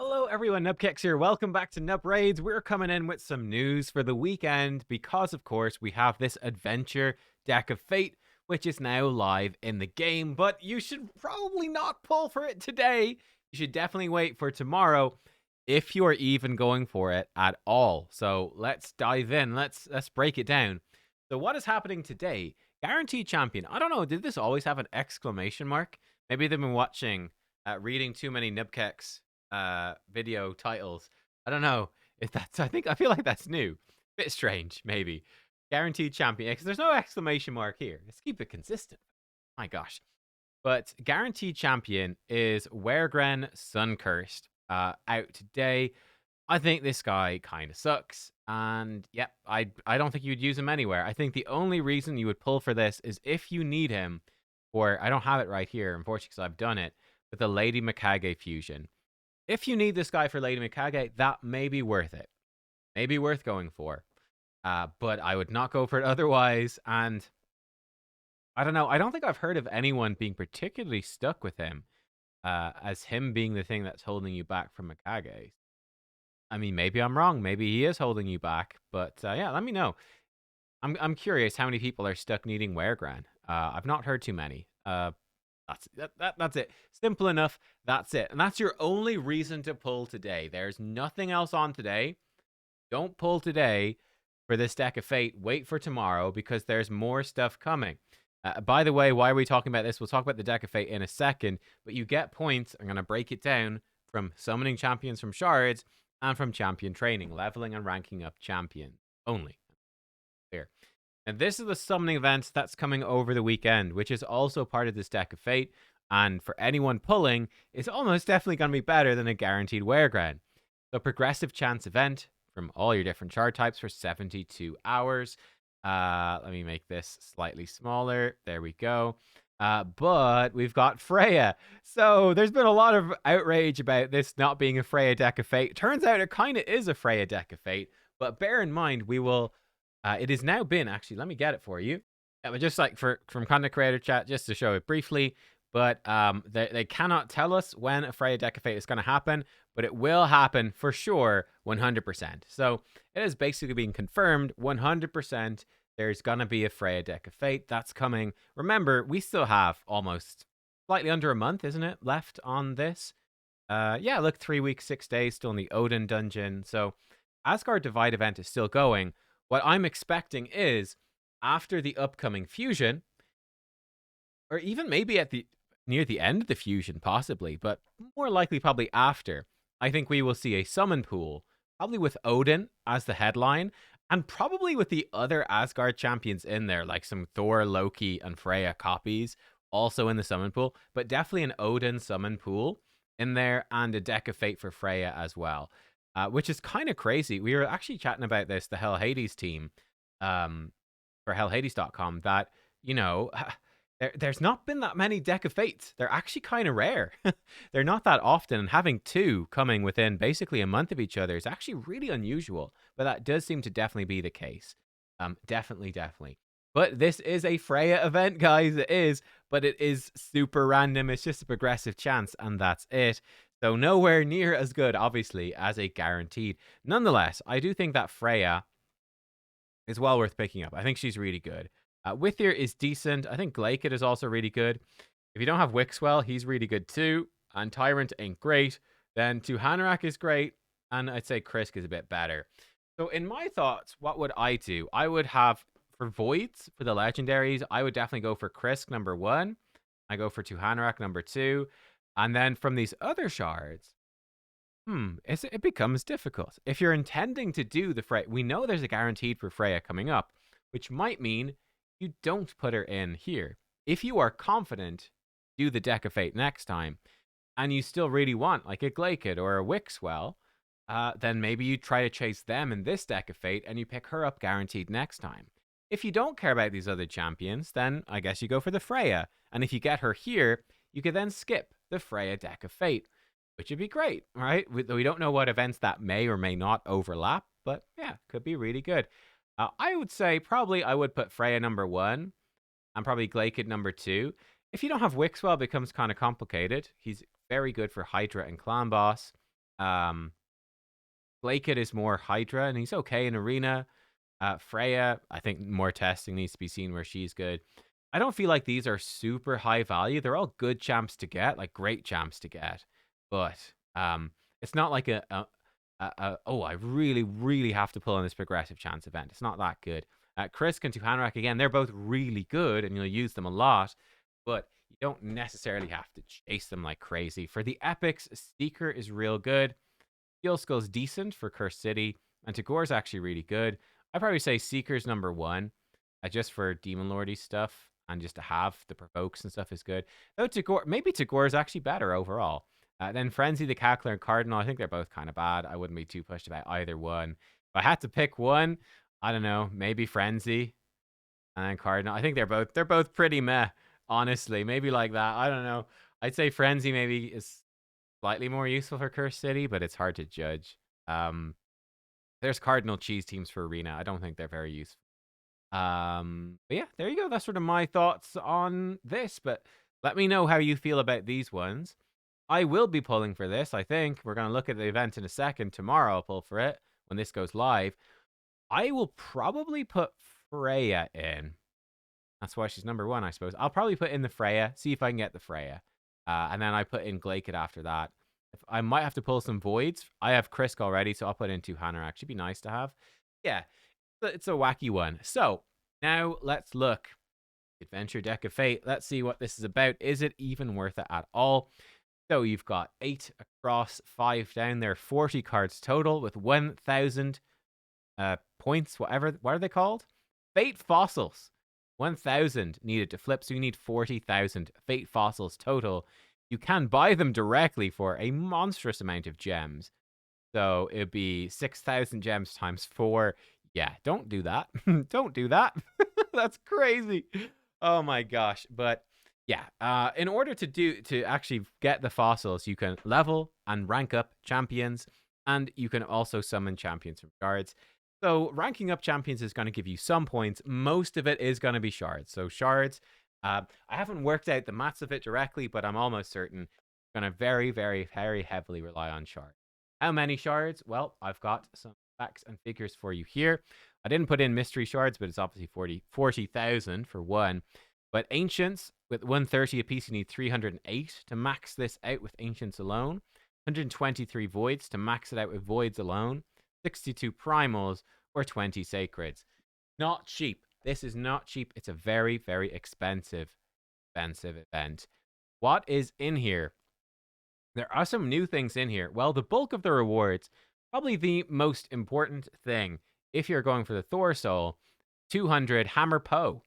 Hello everyone, nubkeks here. Welcome back to Nub Raids. We're coming in with some news for the weekend because, of course, we have this adventure deck of fate, which is now live in the game. But you should probably not pull for it today. You should definitely wait for tomorrow if you're even going for it at all. So let's dive in. Let's break it down. So what is happening today? Guaranteed champion. I don't know. Did this always have an exclamation mark? Maybe they've been watching, reading too many nubkeks video titles. I don't know if that's. I feel like that's new. Bit strange, maybe. Guaranteed champion, because there's no exclamation mark here. Let's keep it consistent. My gosh. But guaranteed champion is Weregren Suncursed. Out today. I think this guy kind of sucks. And yep, I don't think you'd use him anywhere. I think the only reason you would pull for this is if you need him for, I don't have it right here, unfortunately, because I've done it, with the Lady Mikage fusion. If you need this guy for Lady Mikage, that may be worth it. Maybe worth going for. But I would not go for it otherwise. And I don't know. I don't think I've heard of anyone being particularly stuck with him as him being the thing that's holding you back from Mikage. I mean, maybe I'm wrong. Maybe he is holding you back. But yeah, let me know. I'm curious how many people are stuck needing Weregran. I've not heard too many. That's it. Simple enough. That's it. And that's your only reason to pull today. There's nothing else on today. Don't pull today for this deck of fate. Wait for tomorrow because there's more stuff coming. By the way, why are we talking about this? We'll talk about the deck of fate in a second, but you get points. I'm going to break it down from summoning champions from shards and from champion training, leveling and ranking up champions only. There. And this is the summoning event that's coming over the weekend, which is also part of this deck of fate. And for anyone pulling, it's almost definitely going to be better than a guaranteed Weregran. The progressive chance event from all your different shard types for 72 hours. Let me make this slightly smaller. There we go. But we've got Freya. So there's been a lot of outrage about this not being a Freya deck of fate. Turns out it kind of is a Freya deck of fate. But bear in mind, we will... it has now been, actually, let me get it for you. But just like from content creator chat, just to show it briefly. But they cannot tell us when a Freya deck of fate is going to happen, but it will happen for sure 100%. So it is basically being confirmed 100%. There's going to be a Freya deck of fate that's coming. Remember, we still have almost slightly under a month, isn't it, left on this? Yeah, look, 3 weeks, 6 days, still in the Odin dungeon. So Asgard Divide event is still going. What I'm expecting is after the upcoming fusion, or even maybe at the near the end of the fusion, possibly, but more likely probably after, I think we will see a summon pool, probably with Odin as the headline, and probably with the other Asgard champions in there, like some Thor, Loki, and Freya copies also in the summon pool, but definitely an Odin summon pool in there and a deck of fate for Freya as well. Which is kind of crazy. We were actually chatting about this, the Hell Hades team, for hellhades.com, that, you know, there's not been that many deck of fates. They're actually kind of rare. They're not that often, and having two coming within basically a month of each other is actually really unusual, but that does seem to definitely be the case. Definitely. But this is a Freya event, guys. It is, but it is super random. It's just a progressive chance, and that's it. So nowhere near as good, obviously, as a guaranteed. Nonetheless, I do think that Freya is well worth picking up. I think she's really good. Wither is decent. I think Glaikit is also really good. If you don't have Wixwell, he's really good too. And Tyrant ain't great. Then Tuhanarak is great. And I'd say Krisk is a bit better. So in my thoughts, what would I do? I would have, for Voids, for the legendaries, I would definitely go for Krisk number 1. I go for Tuhanarak number 2. And then from these other shards, it becomes difficult. If you're intending to do the Freya, we know there's a guaranteed for Freya coming up, which might mean you don't put her in here. If you are confident, do the Deck of Fate next time, and you still really want like a Glaikit or a Wixwell, then maybe you try to chase them in this Deck of Fate and you pick her up guaranteed next time. If you don't care about these other champions, then I guess you go for the Freya. And if you get her here, you could then skip the Freya Deck of Fate, which would be great, right? We don't know what events that may or may not overlap, but yeah, could be really good. I would say probably I would put Freya number 1 and probably Glaikit number 2. If you don't have Wixwell, it becomes kind of complicated. He's very good for Hydra and Clan Boss. Blaket is more Hydra, and he's okay in Arena. Freya, I think more testing needs to be seen where she's good. I don't feel like these are super high value. They're all good champs to get, like great champs to get. But it's not like oh, I really, really have to pull on this progressive chance event. It's not that good. Krisk and Tuhanrak, again, they're both really good, and you'll use them a lot. But you don't necessarily have to chase them like crazy. For the epics, Seeker is real good. Steel Skull's decent for Curse City, and Tagor's actually really good. I'd probably say Seeker's number one, just for Demon Lordy stuff, and just to have the provokes and stuff is good. Though maybe Tagor is actually better overall. Then Frenzy, the Cackler, and Cardinal, I think they're both kind of bad. I wouldn't be too pushed about either one. If I had to pick one, I don't know, maybe Frenzy and then Cardinal. I think they're both pretty meh, honestly. Maybe like that. I don't know. I'd say Frenzy maybe is slightly more useful for Curse City, but it's hard to judge. There's Cardinal cheese teams for Arena. I don't think they're very useful. But yeah, there you go. That's sort of my thoughts on this. But let me know how you feel about these ones. I will be pulling for this, I think. We're going to look at the event in a second. Tomorrow I'll pull for it when this goes live. I will probably put Freya in. That's why she's number one, I suppose. I'll probably put in the Freya, see if I can get the Freya. And then I put in Glaket after that. I might have to pull some Voids. I have Krisk already, so I'll put in 2 Hanar. Actually, be nice to have. Yeah, it's a wacky one. So now let's look. Adventure Deck of Fate. Let's see what this is about. Is it even worth it at all? So you've got 8 across, 5 down there, 40 cards total with 1,000 points. What are they called? Fate Fossils. 1,000 needed to flip, so you need 40,000 Fate Fossils total. You can buy them directly for a monstrous amount of gems. So it'd be 6,000 gems times 4. Yeah, don't do that. Don't do that. That's crazy. Oh my gosh. But yeah, in order to actually get the fossils, you can level and rank up champions, and you can also summon champions from shards. So ranking up champions is going to give you some points. Most of it is going to be shards. So shards, I haven't worked out the maths of it directly, but I'm almost certain going to very, very, very heavily rely on shards. How many shards? Well, I've got some facts and figures for you here. I didn't put in mystery shards, but it's obviously 40,000 for one. But ancients, with 130 apiece, you need 308 to max this out with ancients alone. 123 voids to max it out with voids alone. 62 primals, or 20 sacreds. Not cheap. This is not cheap. It's a very, very expensive event. What is in here? There are some new things in here. Well, the bulk of the rewards, probably the most important thing, if you're going for the Thor Soul, 200 Hammer Poe.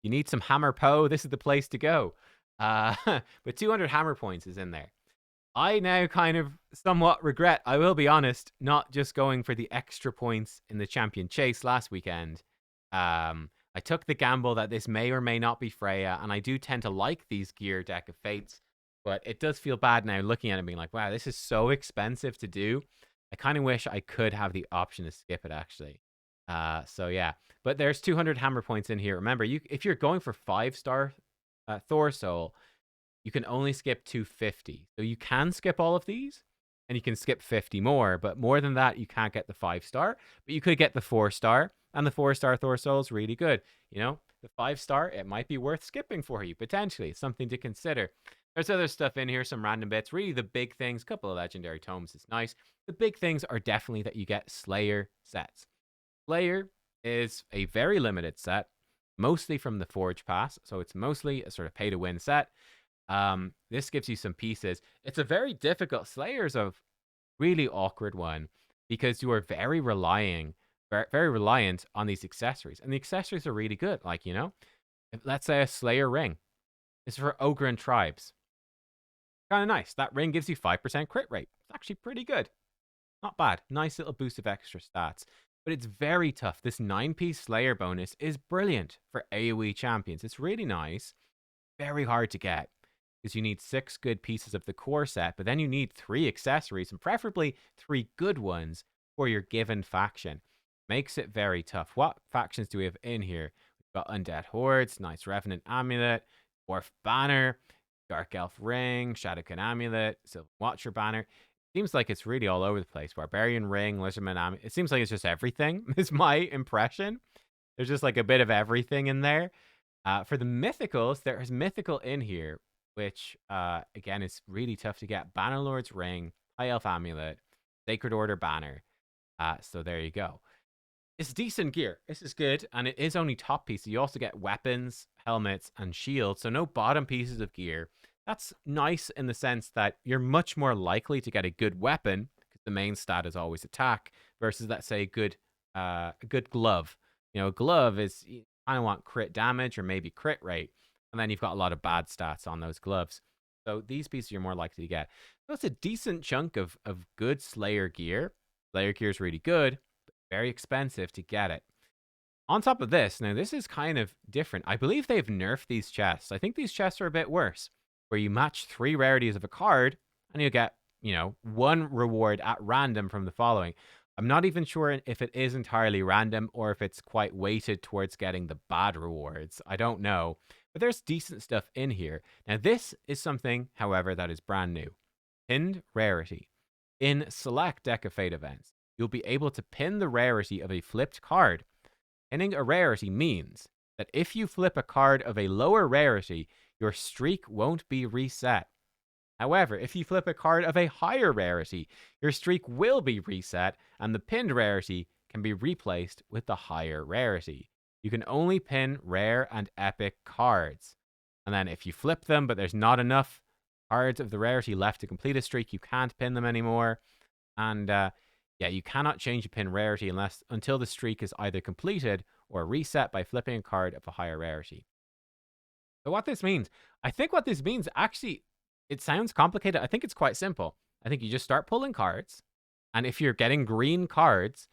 You need some Hammer Poe. This is the place to go. But 200 Hammer points is in there. I now kind of somewhat regret, I will be honest, not just going for the extra points in the champion chase last weekend. I took the gamble that this may or may not be Freya, and I do tend to like these gear Deck of Fates, but it does feel bad now looking at it being like, wow, this is so expensive to do. I kind of wish I could have the option to skip it, actually. So yeah, but there's 200 hammer points in here. Remember, if you're going for 5-star Thor Soul, you can only skip 250. So you can skip all of these, and you can skip 50 more, but more than that, you can't get the 5-star, but you could get the 4-star, and the 4-star Thor Soul is really good. You know, the 5-star, it might be worth skipping for you, potentially. It's something to consider. There's other stuff in here, some random bits. Really, the big things, a couple of legendary tomes is nice. The big things are definitely that you get Slayer sets. Slayer is a very limited set, mostly from the Forge Pass, so it's mostly a sort of pay-to-win set. This gives you some pieces. It's a very difficult, Slayer's a really awkward one, because you are very reliant on these accessories, and the accessories are really good. Like, you know, let's say a Slayer ring is for Ogre and Tribes. Kind of nice. That ring gives you 5% crit rate. It's actually pretty good. Not bad. Nice little boost of extra stats. But it's very tough. This 9-piece Slayer bonus is brilliant for AoE champions. It's really nice. Very hard to get, because you need 6 good pieces of the core set, but then you need 3 accessories, and preferably 3 good ones for your given faction. Makes it very tough. What factions do we have in here? We've got Undead Hordes, Knights Revenant Amulet, Dwarf Banner, Dark Elf Ring, Shadowkin Amulet, Sylvan Watcher Banner. Seems like it's really all over the place. Barbarian Ring, Lizardman Army. It seems like it's just everything, is my impression. There's just like a bit of everything in there. For the mythicals, there is mythical in here, which again is really tough to get. Bannerlord's Ring, High Elf Amulet, Sacred Order Banner. So there you go. It's decent gear. This is good, and it is only top piece. You also get weapons, helmets, and shields, so no bottom pieces of gear. That's nice in the sense that you're much more likely to get a good weapon, because the main stat is always attack, versus, let's say, a good glove. You know, a glove is, you kind of want crit damage or maybe crit rate, and then you've got a lot of bad stats on those gloves. So these pieces you're more likely to get. So it's a decent chunk of good Slayer gear. Slayer gear is really good, very expensive to get it. On top of this, now this is kind of different. I believe they've nerfed these chests. I think these chests are a bit worse, where you match 3 rarities of a card and you get, 1 reward at random from the following. I'm not even sure if it is entirely random or if it's quite weighted towards getting the bad rewards. I don't know, but there's decent stuff in here. Now this is something, however, that is brand new. Pinned rarity. In select Deck of Fate events, you'll be able to pin the rarity of a flipped card. Pinning a rarity means that if you flip a card of a lower rarity, your streak won't be reset. However, if you flip a card of a higher rarity, your streak will be reset, and the pinned rarity can be replaced with the higher rarity. You can only pin rare and epic cards. And then if you flip them, but there's not enough cards of the rarity left to complete a streak, you can't pin them anymore. And yeah, you cannot change a pin rarity until the streak is either completed or reset by flipping a card of a higher rarity. So what this means, I think what this means, actually, it sounds complicated. I think it's quite simple. I think you just start pulling cards, and if you're getting green cards,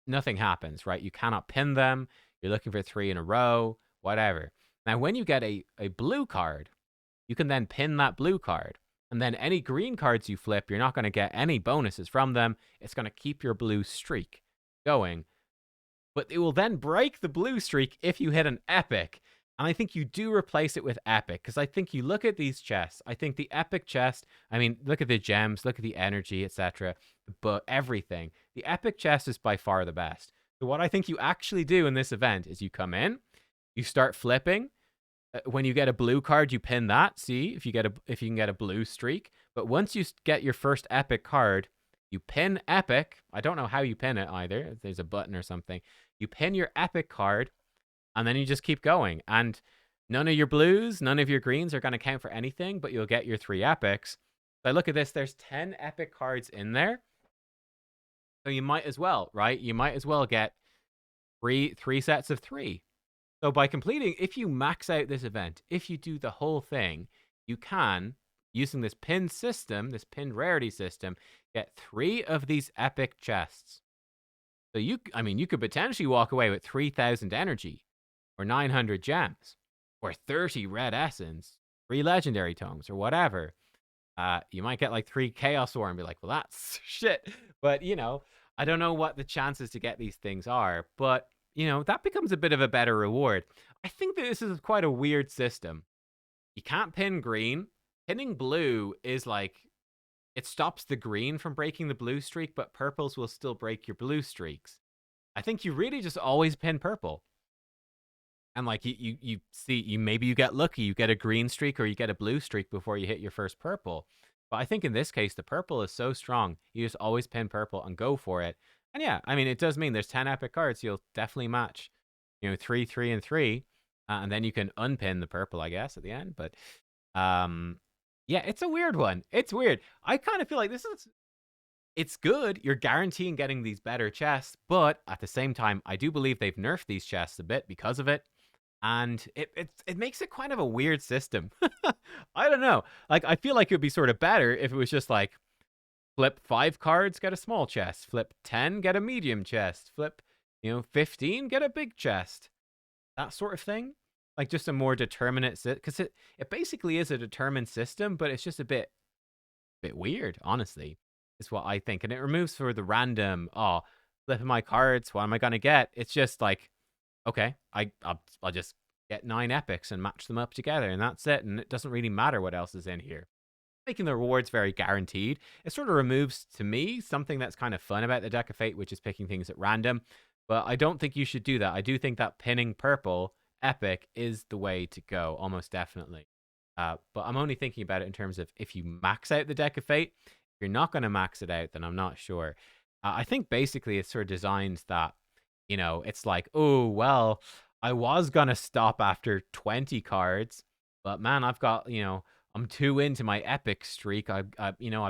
nothing happens, right? You cannot pin them. You're looking for 3 in a row, whatever. Now, when you get a blue card, you can then pin that blue card. And then any green cards you flip, you're not going to get any bonuses from them. It's going to keep your blue streak going. But it will then break the blue streak if you hit an epic. And I think you do replace it with epic, because I think you look at these chests. I think the epic chest, I mean, look at the gems, look at the energy, etc. But everything. The epic chest is by far the best. So what I think you actually do in this event is you come in, you start flipping. When you get a blue card, you pin that. See if you can get a blue streak. But once you get your first epic card, you pin epic. I don't know how you pin it either. If there's a button or something. You pin your epic card, and then you just keep going. And none of your blues, none of your greens are going to count for anything, but you'll get your 3 epics. So look at this. There's 10 epic cards in there. So you might as well, right? You might as well get three sets of 3. So by completing, if you max out this event, if you do the whole thing, you can, using this pinned system, this pinned rarity system, get 3 of these epic chests. So you could potentially walk away with 3,000 energy, or 900 gems, or 30 red essence, 3 legendary tomes, or whatever. You might get like 3 chaos ore and be like, well, that's shit. But, I don't know what the chances to get these things are, but that becomes a bit of a better reward. I think that this is quite a weird system. You can't pin green. Pinning blue is like, it stops the green from breaking the blue streak, but purples will still break your blue streaks. I think you really just always pin purple. And like you see, maybe you get lucky, you get a green streak or you get a blue streak before you hit your first purple. But I think in this case, the purple is so strong, you just always pin purple and go for it. And yeah, it does mean there's 10 epic cards. You'll definitely match, 3, 3, and 3. And then you can unpin the purple, I guess, at the end. But yeah, it's a weird one. It's weird. I kind of feel like it's good. You're guaranteeing getting these better chests. But at the same time, I do believe they've nerfed these chests a bit because of it. And it makes it kind of a weird system. I don't know. Like, I feel like it would be sort of better if it was just like, flip 5 cards, get a small chest. Flip 10, get a medium chest. Flip, 15, get a big chest. That sort of thing. Like just a more determinate, because it basically is a determined system, but it's just a bit weird, honestly, is what I think. And it removes for the random, flipping my cards, what am I going to get? It's just like, okay, I'll just get 9 epics and match them up together, and that's it. And it doesn't really matter what else is in here. making the rewards very guaranteed. It sort of removes, to me, something that's kind of fun about the Deck of Fate, which is picking things at random. But I don't think you should do that. I do think that pinning purple epic is the way to go, almost definitely. But I'm only thinking about it in terms of if you max out the Deck of Fate. If you're not going to max it out, then I'm not sure. I think basically it's sort of designed that, it's like, oh, well, I was going to stop after 20 cards, but man, I've got, I'm too into my epic streak. I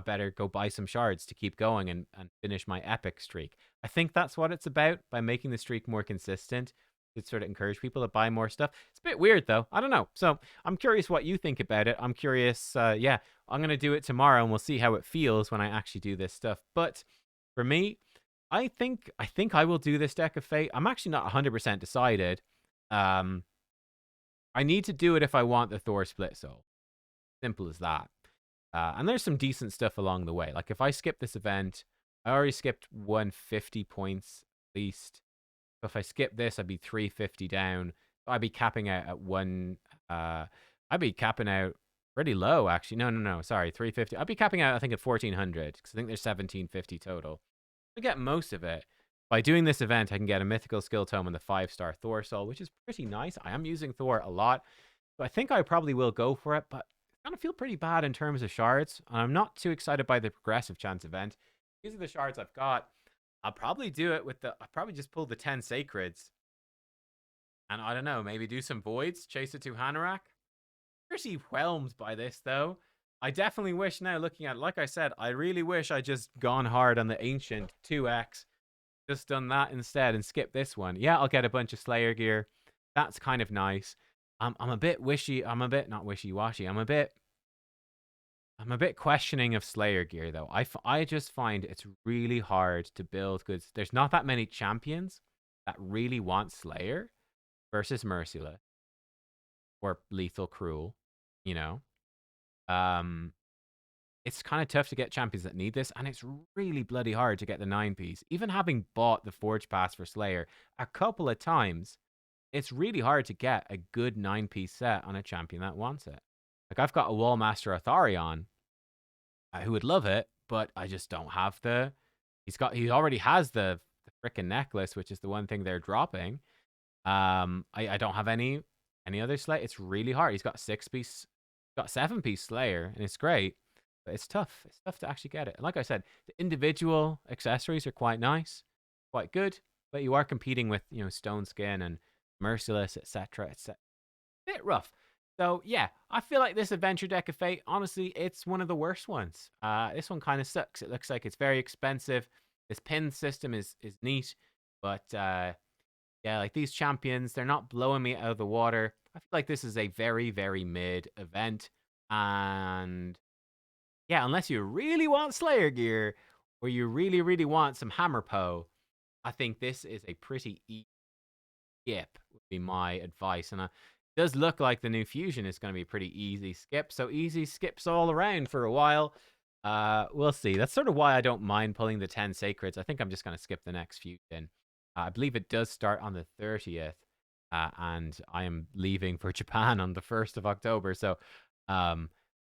better go buy some shards to keep going and finish my epic streak. I think that's what it's about by making the streak more consistent. To sort of encourage people to buy more stuff. It's a bit weird though. I don't know. So I'm curious what you think about it. I'm curious. Yeah, I'm gonna do it tomorrow, and we'll see how it feels when I actually do this stuff. But for me, I think I will do this Deck of Fate. I'm actually not 100% decided. Um, I need to do it if I want the Thor split soul. Simple as that. And there's some decent stuff along the way. Like if I skip this event, I already skipped 150 points at least. So if I skip this, I'd be 350 down. I'd be capping out at one. I'd be capping out pretty low, actually. No. Sorry, 350. I'd be capping out, I think, at 1400 because I think there's 1750 total. I get most of it. By doing this event, I can get a mythical skill tome and the 5-star Thor soul, which is pretty nice. I am using Thor a lot, so I think I probably will go for it. But it's gonna feel pretty bad in terms of shards, and I'm not too excited by the progressive chance event. These are the shards I've got. I'll probably do it with I'll probably just pull the 10 sacreds. And I don't know, maybe do some voids, chase it to Hanorak. Pretty whelmed by this, though. I definitely wish now, looking at it, like I said, I really wish I just gone hard on the Ancient 2x. Just done that instead and skipped this one. Yeah, I'll get a bunch of Slayer gear. That's kind of nice. I'm a bit not wishy-washy. I'm a bit questioning of Slayer gear, though. I just find it's really hard to build goods. There's not that many champions that really want Slayer versus Merciless or Lethal Cruel, you know? It's kind of tough to get champions that need this, and it's really bloody hard to get the 9-piece. Even having bought the Forge Pass for Slayer a couple of times, it's really hard to get a good 9-piece set on a champion that wants it. Like, I've got a Wallmaster Atharion who would love it, but I just don't have he already has the frickin' necklace, which is the one thing they're dropping. I don't have any other Slayer. It's really hard. He's got 6-piece, got 7-piece Slayer, and it's great, but it's tough. It's tough to actually get it. And like I said, the individual accessories are quite nice, quite good, but you are competing with, Stone Skin and Merciless, etc. It's a bit rough. So yeah, I feel like this Adventure Deck of Fate, honestly, it's one of the worst ones. This one kind of sucks. It looks like it's very expensive. This pin system is neat, but yeah, like these champions, they're not blowing me out of the water. I feel like this is a very, very mid event. And yeah, unless you really want Slayer gear or you really, really want some Hammer Po, I think this is a pretty easy skip, would be my advice. And it does look like the new Fusion is going to be a pretty easy skip. So easy skips all around for a while. We'll see. That's sort of why I don't mind pulling the 10 Sacreds. I think I'm just going to skip the next Fusion. I believe it does start on the 30th, and I am leaving for Japan on the 1st of October. So I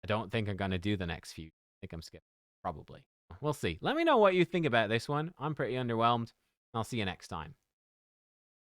don't think I'm going to do the next few. I think I'm skipping, probably. We'll see. Let me know what you think about this one. I'm pretty underwhelmed. I'll see you next time.